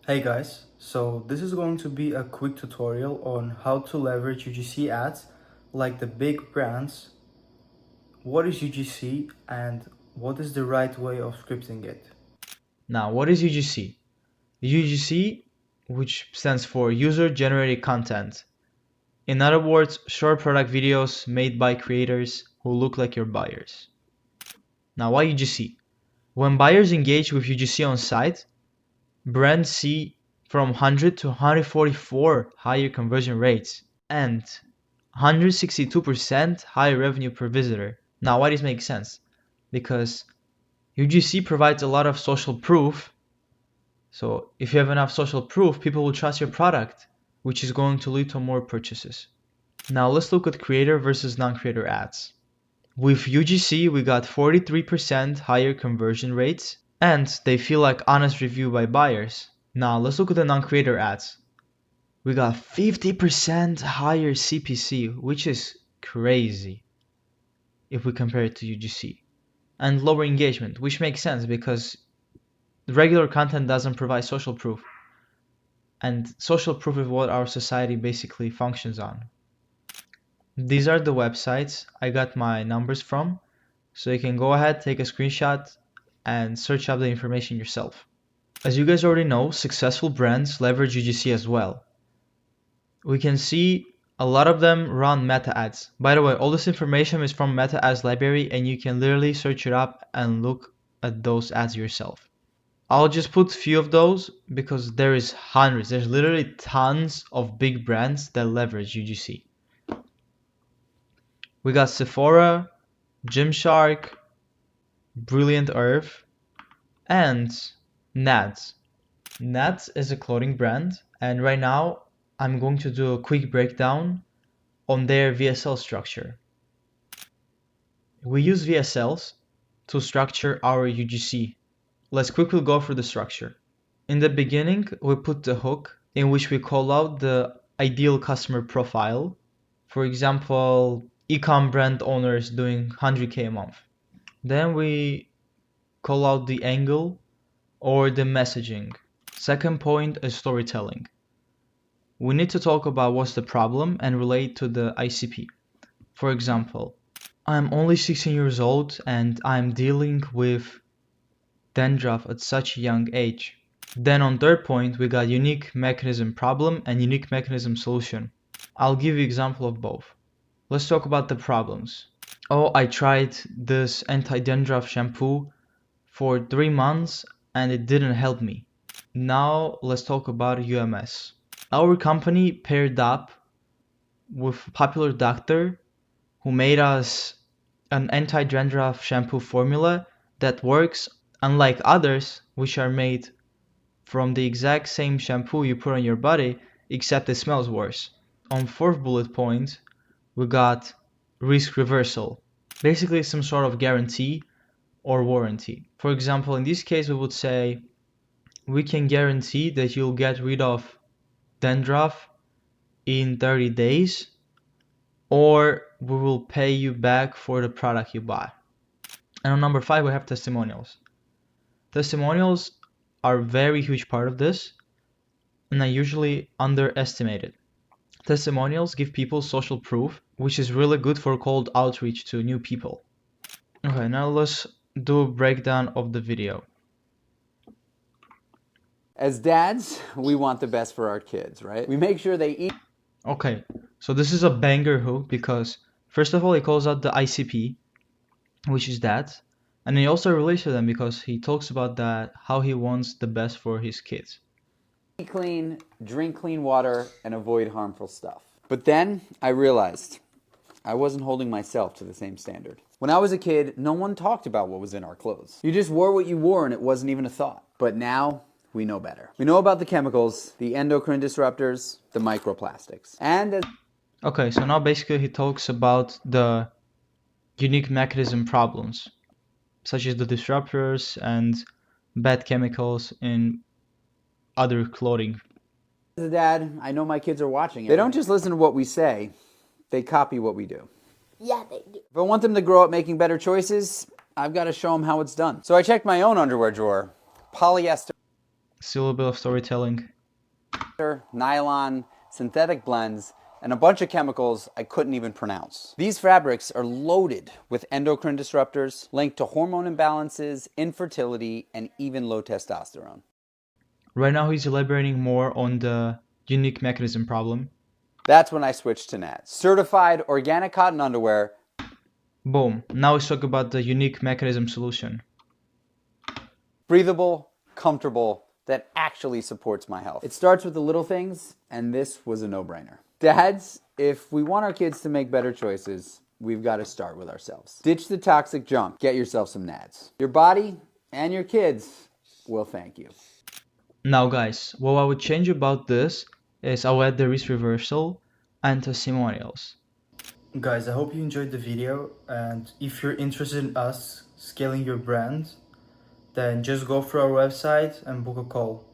Hey guys, so this is going to be a quick tutorial on how to leverage UGC ads like the big brands. What is UGC and what is the right way of scripting it? Now, what is UGC? UGC, which stands for User Generated Content. In other words, short product videos made by creators who look like your buyers. Now, why UGC? When buyers engage with UGC on site, brands see from 100 to 144 higher conversion rates and 162% higher revenue per visitor. Now, why this makes sense? Because UGC provides a lot of social proof. So if you have enough social proof, people will trust your product, which is going to lead to more purchases. Now let's look at creator versus non-creator ads. With UGC, we got 43% higher conversion rates, and they feel like honest review by buyers. Now let's look at the non-creator ads. We got 50% higher CPC, which is crazy if we compare it to UGC. And lower engagement, which makes sense because regular content doesn't provide social proof. And social proof is what our society basically functions on. These are the websites I got my numbers from, so you can go ahead, take a screenshot, and search up the information yourself. As you guys already know, successful brands leverage UGC as well. We can see a lot of them run meta ads. By the way, all this information is from meta ads library, and you can literally search it up and look at those ads yourself. I'll just put few of those because there is hundreds. There's literally tons of big brands that leverage UGC. We got Sephora, Gymshark, Brilliant Earth, and Nads. Nads is a clothing brand, and right now I'm going to do a quick breakdown on their VSL structure. We use VSLs to structure our UGC. Let's quickly go through the structure. In the beginning, we put the hook in which we call out the ideal customer profile. For example, e-com brand owners doing 100K a month. Then we call out the angle or the messaging. Second point is storytelling. We need to talk about what's the problem and relate to the ICP. For example, I'm only 16 years old and I'm dealing with dandruff at such a young age. Then on third point, we got unique mechanism problem and unique mechanism solution. I'll give you example of both. Let's talk about the problems. Oh, I tried this anti-dandruff shampoo for 3 months and it didn't help me. Now let's talk about UMS. Our company paired up with a popular doctor who made us an anti-dandruff shampoo formula that works unlike others which are made from the exact same shampoo you put on your body, except it smells worse. On fourth bullet point, we got risk reversal. Basically some sort of guarantee or warranty. For example, in this case, we would say we can guarantee that you'll get rid of dandruff in 30 days, or we will pay you back for the product you buy. And on number 5, we have testimonials. Testimonials are a very huge part of this and are usually underestimated. Testimonials give people social proof, which is really good for cold outreach to new people. Okay, now let's do a breakdown of the video. As dads, we want the best for our kids, right? We make sure they eat. Okay, so this is a banger hook because first of all, he calls out the ICP, which is that, and he also relates to them because he talks about that how he wants the best for his kids. Eat clean, drink clean water, and avoid harmful stuff. But then I realized I wasn't holding myself to the same standard. When I was a kid, no one talked about what was in our clothes. You just wore what you wore and it wasn't even a thought. But now, we know better. We know about the chemicals, the endocrine disruptors, the microplastics. And as Okay, so now basically he talks about the unique mechanism problems, such as the disruptors and bad chemicals in other clothing. a dad, I know my kids are watching. They don't just listen to what we say, they copy what we do. Yeah, they do. If I want them to grow up making better choices, I've got to show them how it's done. So I checked my own underwear drawer. Polyester. Still a bit of storytelling. Nylon, synthetic blends, and a bunch of chemicals I couldn't even pronounce. These fabrics are loaded with endocrine disruptors linked to hormone imbalances, infertility, and even low testosterone. Right now he's elaborating more on the unique mechanism problem. That's when I switched to NADS. Certified organic cotton underwear. Boom. Now let's talk about the unique mechanism solution. Breathable, comfortable, that actually supports my health. It starts with the little things, and this was a no-brainer. Dads, if we want our kids to make better choices, we've got to start with ourselves. Ditch the toxic junk. Get yourself some NADS. Your body and your kids will thank you. Now guys, what I would change about this is I'll add the risk reversal and testimonials. Guys, I hope you enjoyed the video, and if you're interested in us scaling your brand, then just go through our website and book a call.